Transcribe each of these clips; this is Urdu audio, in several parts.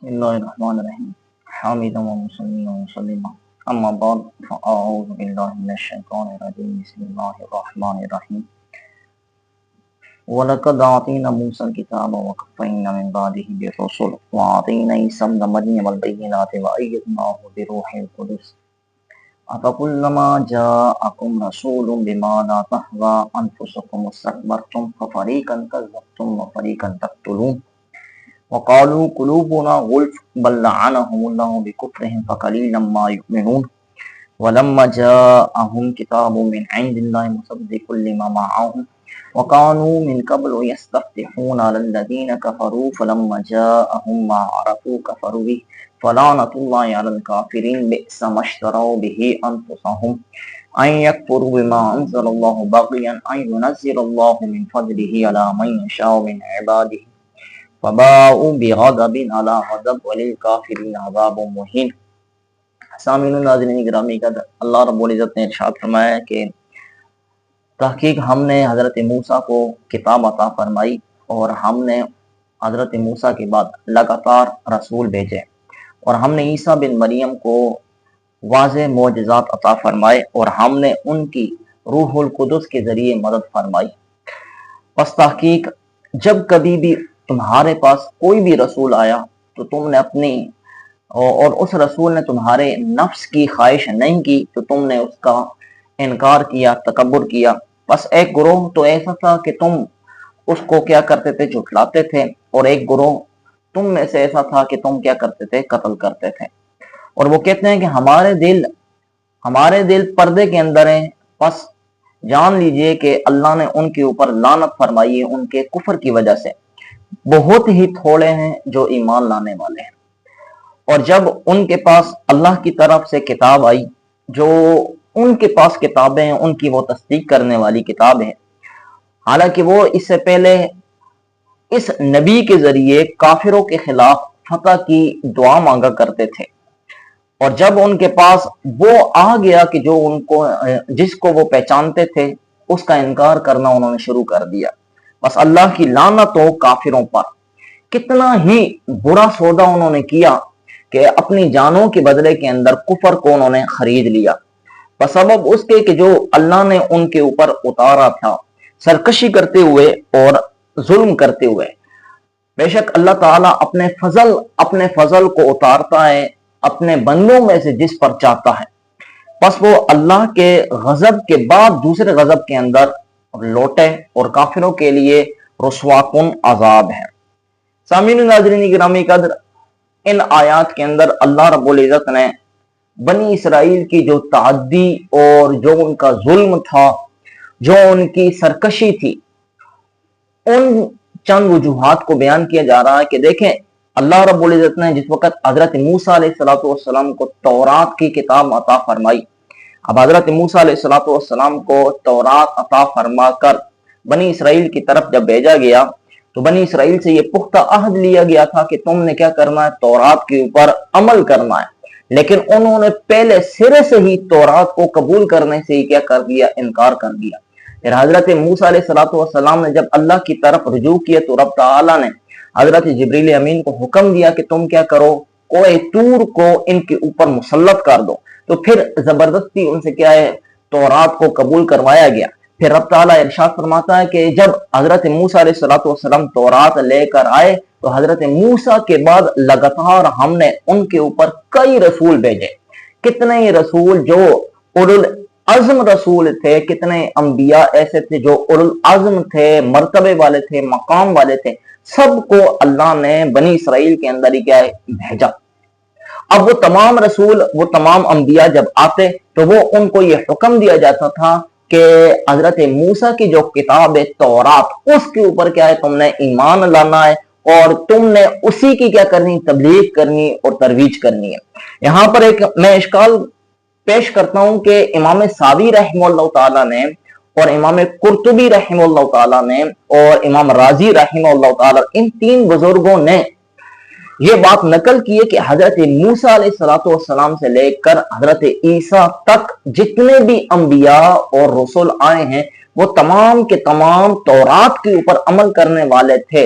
بسم الله الرحمن الرحيم حامدا ومصليا ومسلما أما بعد فأعوذ بالله من الشيطان الرجيم بسم الله الرحمن الرحيم وَلَقَدْ آتَيْنَا مُوسَى الْكِتَابَ وَقَفَّيْنَا مِنْ بَعْدِهِ بِالرُّسُلِ وَآتَيْنَا عِيسَى ابْنَ مَرْيَمَ الْبَيِّنَاتِ وَأَيَّدْنَاهُ بِرُوحِ الْقُدُسِ أَفَكُلَّمَا جَاءَكُمْ رَسُولٌ بِمَا لَا تَهْوَىٰ أَنفُسُكُمُ اسْتَكْبَرْتُمْ فَفَرِيقًا كَذَّبْتُمْ وَفَرِيقًا تَقْتُلُونَ وقالوا قلوبنا غلف بل لعنهم الله بكفرهم فقليلا ما يؤمنون ولما جاءهم كتاب من عند الله مصدق لما معهم وكانوا من قبل يستفتحون على الذين كفروا فلما جاءهم ما عرفوا كفروا به فلعنة الله على الكافرين بئس ما اشتروا به أنفسهم أن يكفروا بما أنزل الله بغيا أن ينزل الله من فضله على من يشاء من عباده فباءوا بغضب على غضب وللكافرين عذاب مہین۔ سامعین ناظرین گرامی کا اللہ رب العزت نے ارشاد فرمایا کہ تحقیق ہم نے حضرت موسیٰ کو کتاب عطا فرمائی اور ہم نے حضرت موسیٰ کے بعد لگاتار رسول بھیجے اور ہم نے عیسیٰ بن مریم کو واضح معجزات عطا فرمائے اور ہم نے ان کی روح القدس کے ذریعے مدد فرمائی۔ پس تحقیق جب کبھی بھی تمہارے پاس کوئی بھی رسول آیا تو تم نے اپنی اور اس رسول نے تمہارے نفس کی خواہش نہیں کی تو تم نے اس کا انکار کیا، تکبر کیا۔ بس ایک گروہ تو ایسا تھا کہ تم اس کو کیا کرتے تھے، جھٹلاتے تھے، اور ایک گروہ تم میں سے ایسا تھا کہ تم کیا کرتے تھے، قتل کرتے تھے۔ اور وہ کہتے ہیں کہ ہمارے دل پردے کے اندر ہیں، بس جان لیجئے کہ اللہ نے ان کے اوپر لعنت فرمائی ہے ان کے کفر کی وجہ سے۔ بہت ہی تھوڑے ہیں جو ایمان لانے والے ہیں۔ اور جب ان کے پاس اللہ کی طرف سے کتاب آئی، جو ان کے پاس کتابیں ہیں ان کی وہ تصدیق کرنے والی کتاب ہے، حالانکہ وہ اس سے پہلے اس نبی کے ذریعے کافروں کے خلاف فتح کی دعا مانگا کرتے تھے، اور جب ان کے پاس وہ آ گیا کہ جو ان کو جس کو وہ پہچانتے تھے اس کا انکار کرنا انہوں نے شروع کر دیا۔ بس اللہ کی لعنت ہو کافروں پر۔ کتنا ہی برا سودا انہوں نے کیا کہ اپنی جانوں کے بدلے کے اندر کفر کو انہوں نے خرید لیا، بسبب اس کے کہ جو اللہ نے ان کے اوپر اتارا تھا سرکشی کرتے ہوئے اور ظلم کرتے ہوئے۔ بے شک اللہ تعالیٰ اپنے فضل کو اتارتا ہے اپنے بندوں میں سے جس پر چاہتا ہے، بس وہ اللہ کے غضب کے بعد دوسرے غضب کے اندر لوٹے اور کافروں کے لیے رسوا کن عذاب ہے۔ سامعین ناظرین گرامی قدر، ان آیات کے اندر اللہ رب العزت نے بنی اسرائیل کی جو تعدی اور جو ان کا ظلم تھا، جو ان کی سرکشی تھی، ان چند وجوہات کو بیان کیا جا رہا ہے کہ دیکھیں اللہ رب العزت نے جس وقت حضرت موسیٰ علیہ السلام کو تورات کی کتاب عطا فرمائی، اب حضرت موسیٰ علیہ السلام کو تورات عطا فرما کر بنی اسرائیل کی طرف جب بھیجا گیا تو بنی اسرائیل سے یہ پختہ عہد لیا گیا تھا کہ تم نے کیا کرنا ہے، تورات کے اوپر عمل کرنا ہے، لیکن انہوں نے پہلے سرے سے ہی تورات کو قبول کرنے سے ہی کیا کر دیا، انکار کر دیا۔ پھر حضرت موسیٰ علیہ السلام نے جب اللہ کی طرف رجوع کیا تو رب تعالیٰ نے حضرت جبریل امین کو حکم دیا کہ تم کیا کرو، کوہ طور کو ان کے اوپر مسلط کر دو، تو پھر زبردستی ان سے کیا ہے، تورات کو قبول کروایا گیا۔ پھر رب تعالیٰ ارشاد فرماتا ہے کہ جب حضرت موسیٰ علیہ السلام تورات لے کر آئے تو حضرت موسیٰ کے بعد لگاتار ہم نے ان کے اوپر کئی رسول بھیجے۔ کتنے رسول جو اولوالعزم رسول تھے، کتنے انبیاء ایسے تھے جو اولوالعزم تھے، مرتبے والے تھے، مقام والے تھے، سب کو اللہ نے بنی اسرائیل کے اندر ہی کیا ہے، بھیجا۔ اب وہ تمام رسول، وہ تمام انبیاء جب آتے تو وہ ان کو یہ حکم دیا جاتا تھا کہ حضرت موسیٰ کی جو کتاب ہے تورات، اس کے اوپر کیا ہے، تم نے ایمان لانا ہے اور تم نے اسی کی کیا کرنی، تبلیغ کرنی اور ترویج کرنی ہے۔ یہاں پر ایک میں اشکال پیش کرتا ہوں کہ امام ساوی رحمہ اللہ تعالیٰ نے اور امام قرطبی رحمہ اللہ تعالیٰ نے اور امام رازی رحمہ اللہ تعالیٰ، ان تین بزرگوں نے یہ بات نقل کی ہے کہ حضرت موسیٰ علیہ السلام سے لے کر حضرت عیسیٰ تک جتنے بھی انبیاء اور رسول آئے ہیں وہ تمام کے تمام تورات کے اوپر عمل کرنے والے تھے۔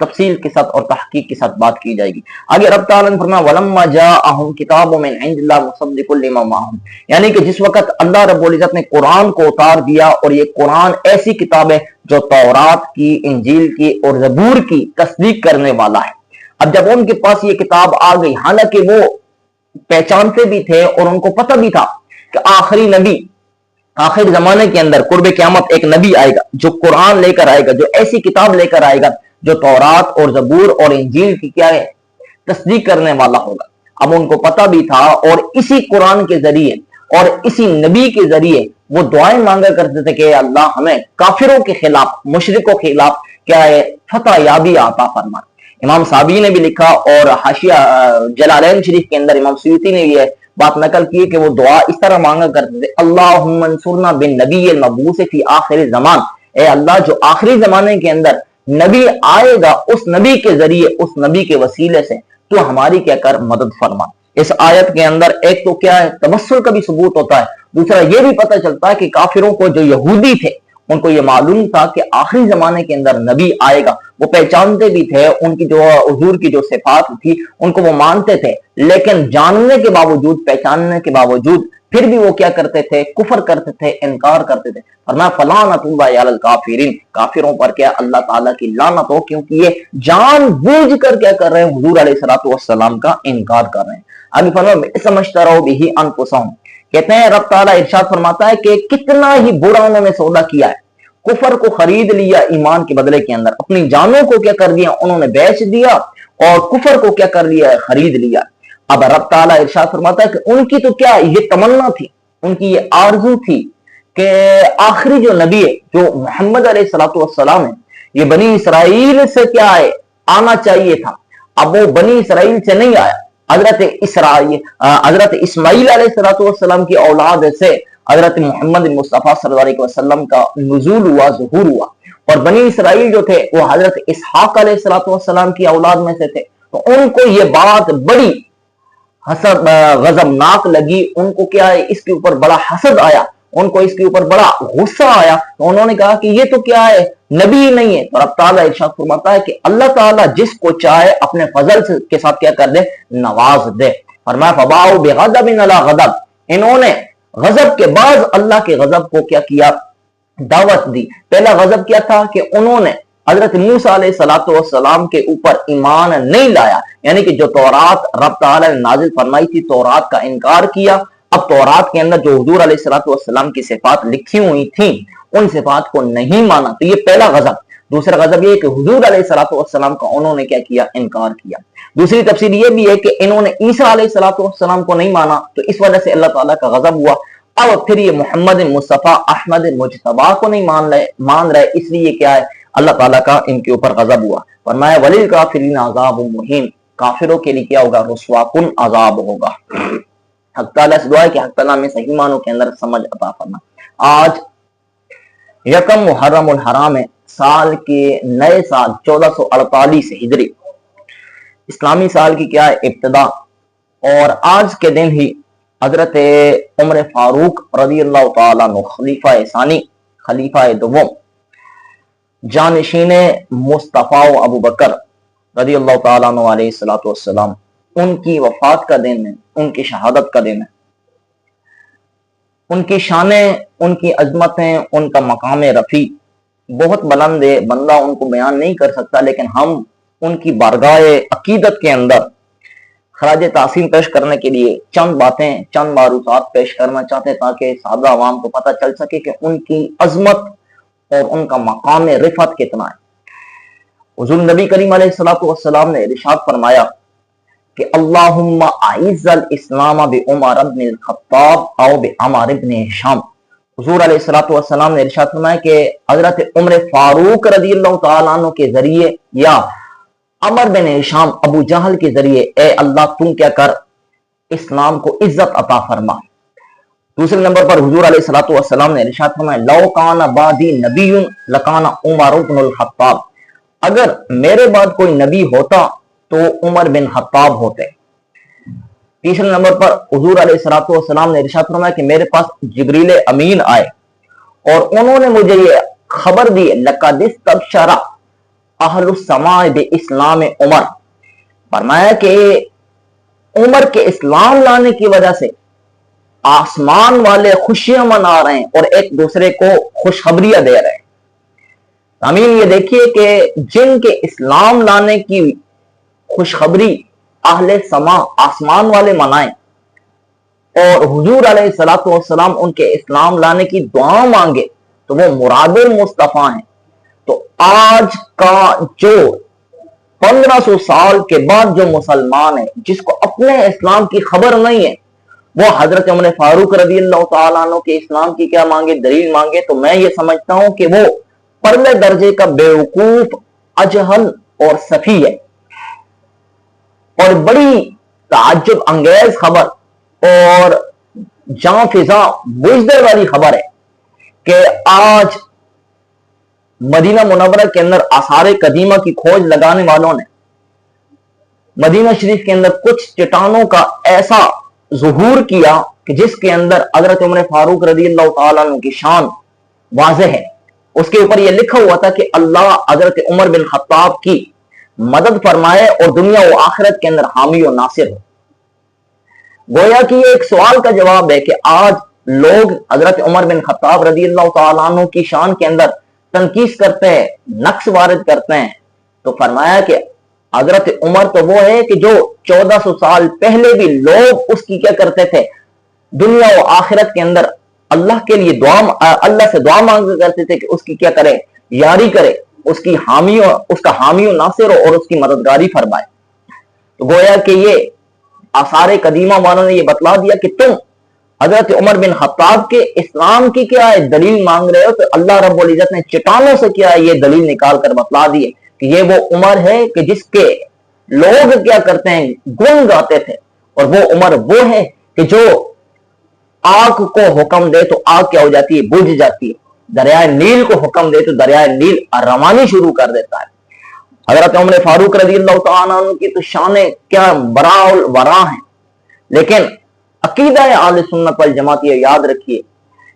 تفصیل کے ساتھ اور تحقیق کے ساتھ بات کی جائے گی. آگے رب تعالیٰ نے فرمایا وَلَمَّا جَاءَهُمْ كِتَابٌ مِّنْ عِندِ اللَّهِ مُصَدِّقٌ لِّمَا مَعَهُمْ، یعنی کہ جس وقت اللہ رب العزت نے قرآن کو اتار دیا، اور یہ قرآن ایسی کتاب ہے جو تورات کی، انجیل کی اور زبور کی تصدیق کرنے والا ہے. اب جب ان کے پاس یہ کتاب آ گئی، حالانکہ وہ پہچانتے بھی تھے اور ان کو پتہ بھی تھا کہ آخری نبی، آخر زمانے کے اندر قرب قیامت ایک نبی آئے گا جو قرآن لے کر آئے گا، جو ایسی کتاب لے کر آئے گا جو تورات اور زبور اور انجیل کی کیا ہے تصدیق کرنے والا ہوگا. اب ان کو پتہ بھی تھا، اور اسی قرآن کے ذریعے اور اسی نبی کے ذریعے وہ دعائیں مانگا کرتے تھے کہ اللہ ہمیں کافروں کے خلاف، مشرکوں کے خلاف کیا ہے فتح یابی عطا فرما. امام صابی نے بھی لکھا، اور حاشیہ جلالین شریف کے اندر امام سیوطی نے یہ بات نقل کی کہ وہ دعا اس طرح مانگا کرتے تھے اللہم انصرنا بالنبی المبعوث فی آخر زمان، اے اللہ جو آخری زمانے کے اندر نبی آئے گا، اس نبی کے ذریعے، اس نبی کے وسیلے سے تو ہماری کیا کر مدد فرما. اس آیت کے اندر ایک تو کیا ہے توسل کا بھی ثبوت ہوتا ہے، دوسرا یہ بھی پتہ چلتا ہے کہ کافروں کو، جو یہودی تھے، ان کو یہ معلوم تھا کہ آخری زمانے کے اندر نبی آئے گا. وہ پہچانتے بھی تھے، ان کی جو حضور کی جو صفات تھی ان کو وہ مانتے تھے، لیکن جاننے کے باوجود، پہچاننے کے باوجود پھر بھی وہ کیا کرتے تھے؟ کفر کرتے تھے، انکار کرتے تھے. فرمایا فلعنۃ اللہ علی الکافرین، کافروں پر کیا اللہ تعالیٰ کی لعنت ہو، کیونکہ یہ جان بوجھ کر کیا کر رہے ہیں؟ حضور علیہ الصلوۃ والسلام کا انکار کر رہے ہیں. آگے فرمایا سمجھتروا بہ انفسہم، کہتے ہیں رب تعالیٰ ارشاد فرماتا ہے کہ کتنا ہی برا انہوں نے سودا کیا ہے. کفر کو خرید لیا ایمان کے بدلے کے اندر، اپنی جانوں کو کیا کر دیا؟ انہوں نے بیچ دیا، اور کفر کو کیا کر لیا؟ خرید لیا. اب رب تعالیٰ ارشاد فرماتا ہے کہ ان کی تو کیا یہ تمنا تھی، ان کی یہ آرزو تھی کہ آخری جو نبی ہے، جو محمد علیہ الصلوۃ والسلام ہے، یہ بنی اسرائیل سے کیا ہے؟ آنا چاہیے تھا. اب وہ بنی اسرائیل سے نہیں آیا. حضرت اسماعیل علیہ الصلوۃ والسلام کی اولاد سے حضرت محمد مصطفیٰ صلی اللہ علیہ وسلم کا نزول ہوا، ظہور ہوا. اور بنی اسرائیل جو تھے وہ حضرت اسحاق علیہ الصلوۃ والسلام کی اولاد میں سے تھے. تو ان کو یہ بات بڑی غضبناک لگی، ان کو کیا ہے اس کے اوپر بڑا حسد آیا، ان کو اس کے اوپر بڑا غصہ آیا. تو انہوں نے کہا کہ یہ تو کیا ہے؟ نبی ہی نہیں ہے. تو رب تعالیٰ ارشاد فرماتا ہے کہ اللہ تعالیٰ جس کو چاہے اپنے فضل کے ساتھ کیا کر دے؟ نواز دے. فرمایا فباؤ بغضب علی غضب، انہوں نے غضب کے بعد اللہ کے غضب کو کیا کیا؟ دعوت دی. پہلا غضب کیا تھا کہ انہوں نے حضرت موسیٰ علیہ السلام کے اوپر ایمان نہیں لایا، یعنی کہ جو تورات رب تعالیٰ نے نازل فرمائی تھی تورات کا انکار کیا. اب تورات کے اندر جو حضور علیہ السلام کی صفات لکھی ہوئی تھیں ان صفات کو نہیں مانا. تو یہ پہلا غضب. دوسرا غضب یہ کہ حضور علیہ السلام کا انہوں نے کیا کیا؟ انکار کیا. دوسری تفسیر یہ بھی ہے کہ انہوں نے عیسیٰ علیہ السلام کو نہیں مانا، تو اس وجہ سے اللہ تعالیٰ کا غضب ہوا. اب پھر یہ محمد مصطفیٰ احمد مجتبیٰ کو نہیں مان رہے، اس لیے کیا ہے؟ اللہ تعالیٰ کا ان کے اوپر غضب ہوا. فرمایا وللکافرین عذاب مہین، کافروں کے لیے کیا ہوگا؟ رسوا کن عذاب ہوگا. حق تعالیٰ سے دعا ہے کہ حق تعالیٰ میں صحیح معنوں کے اندر سمجھ عطا فرما. آج یکم محرم الحرام ہے، سال کے نئے سال 1448 ہجری، اسلامی سال کی کیا ہے؟ ابتدا. اور آج کے دن ہی حضرت عمر فاروق رضی اللہ تعالیٰ عنہ، خلیفہ ثانی، خلیفہ دوم، جانشین مصطفیٰ ابو بکر رضی اللہ تعالیٰ عنہ علیہ الصلوۃ والسلام، ان کی وفات کا دن ہے، ان کی شہادت کا دن ہے. ان کی شانیں، ان کی عظمتیں، ان کا مقام رفیع بہت بلند ہے، بندہ ان کو بیان نہیں کر سکتا. لیکن ہم ان کی بارگاہ عقیدت کے اندر خراج تحسین پیش کرنے کے لیے چند باتیں، چند معروضات پیش کرنا چاہتے ہیں تاکہ سادہ عوام کو پتہ چل سکے کہ ان کی عظمت اور ان کا مقام رفعت کتنا ہے. حضور نبی کریم علیہ الصلوۃ والسلام نے ارشاد فرمایا کہ اللہم اعز الاسلام بعمر بن الخطاب او بعمر بن ہشام. حضور علیہ الصلوۃ والسلام نے ارشاد فرمایا کہ حضرت عمر فاروق رضی اللہ تعالیٰ عنہ کے ذریعے یا عمر بن ہشام ابو جہل کے ذریعے اے اللہ تم کیا کر؟ اسلام کو عزت عطا فرما. دوسرے نمبر پر حضور علیہ الصلوۃ والسلام نے ارشاد فرمایا لو کان بعدی نبی لکان عمر بن الخطاب، اگر میرے بعد کوئی نبی ہوتا تو عمر بن خطاب ہوتے. تیسرے نمبر پر حضور علیہ الصلوۃ والسلام نے ارشاد فرمایا کہ میرے پاس جبریل امین آئے اور انہوں نے مجھے یہ خبر دی لقد استبشر اہل السماء باسلام عمر، فرمایا کہ عمر کے اسلام لانے کی وجہ سے آسمان والے خوشیاں منا رہے ہیں اور ایک دوسرے کو خوشخبریاں دے رہے ہیں۔ امین یہ دیکھیے کہ جن کے اسلام لانے کی خوشخبری اہل سما آسمان والے منائیں اور حضور علیہ الصلوۃ والسلام ان کے اسلام لانے کی دعا مانگے تو وہ مراد المصطفیٰ ہیں۔ تو آج کا جو 1500 سال کے بعد جو مسلمان ہے جس کو اپنے اسلام کی خبر نہیں ہے، وہ حضرت عمر فاروق رضی اللہ تعالیٰ عنہ کے اسلام کی کیا مانگے، دلیل مانگے، تو میں یہ سمجھتا ہوں کہ وہ پرلے درجے کا بیوقوف، اجہل اور سفیہ ہے۔ اور بڑی تعجب انگیز خبر اور جاں فضا بزدل والی خبر ہے کہ آج مدینہ منورہ کے اندر آثار قدیمہ کی کھوج لگانے والوں نے مدینہ شریف کے اندر کچھ چٹانوں کا ایسا ظہور کیا کہ جس کے اندر حضرت عمر فاروق رضی اللہ تعالیٰ عنہ کی شان واضح ہے۔ اس کے اوپر یہ لکھا ہوا تھا کہ اللہ حضرت عمر بن خطاب کی مدد فرمائے اور دنیا و آخرت کے اندر حامی و ناصر ہو۔ گویا کہ یہ ایک سوال کا جواب ہے کہ آج لوگ حضرت عمر بن خطاب رضی اللہ تعالیٰ عنہ کی شان کے اندر تنقیص کرتے ہیں، نقص وارد کرتے ہیں، تو فرمایا کہ حضرت عمر تو وہ ہے کہ جو 1400 سال پہلے بھی لوگ اس کی کیا کرتے تھے، دنیا و آخرت کے اندر اللہ کے لیے اللہ سے دعا مانگا کرتے تھے کہ اس کی کیا کرے، یاری کرے، اس کا حامی و ناصر ہو اور اس کی مددگاری فرمائے۔ تو گویا کہ یہ آثار قدیمہ والوں نے یہ بتلا دیا کہ تم حضرت عمر بن خطاب کے اسلام کی کیا ہے دلیل مانگ رہے ہو، تو اللہ رب العزت نے چٹانوں سے کیا ہے یہ دلیل نکال کر بتلا دی ہے کہ یہ وہ عمر ہے کہ جس کے لوگ کیا کرتے ہیں، گن گاتے تھے، اور وہ عمر وہ ہے کہ جو آگ کو حکم دے تو آگ کیا ہو جاتی ہے، بجھ جاتی ہے، دریائے نیل کو حکم دے تو دریائے نیل روانی شروع کر دیتا ہے۔ حضرت عمر فاروق رضی اللہ تعالیٰ عنہ کی تو شانیں کیا برا ورا ہیں، لیکن عقیدہ اہل سنت والجماعت یہ یاد رکھیے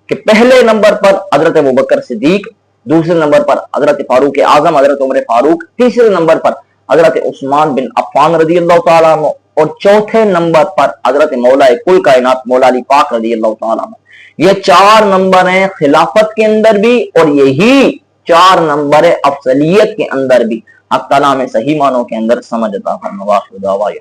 کہ پہلے نمبر پر حضرت ابوبکر صدیق، دوسرے نمبر پر حضرت فاروق اعظم حضرت عمر فاروق، تیسرے نمبر پر حضرت عثمان بن عفان رضی اللہ تعالیٰ عنہ، اور چوتھے نمبر پر حضرت مولا کل کائنات مولا علی پاک رضی اللہ تعالیٰ عنہ۔ یہ 4 نمبر ہیں خلافت کے اندر بھی، اور یہی 4 نمبر ہے افضلیت کے اندر بھی۔ حق تعالیٰ میں صحیح معنوں کے اندر سمجھ عطا فرمائے۔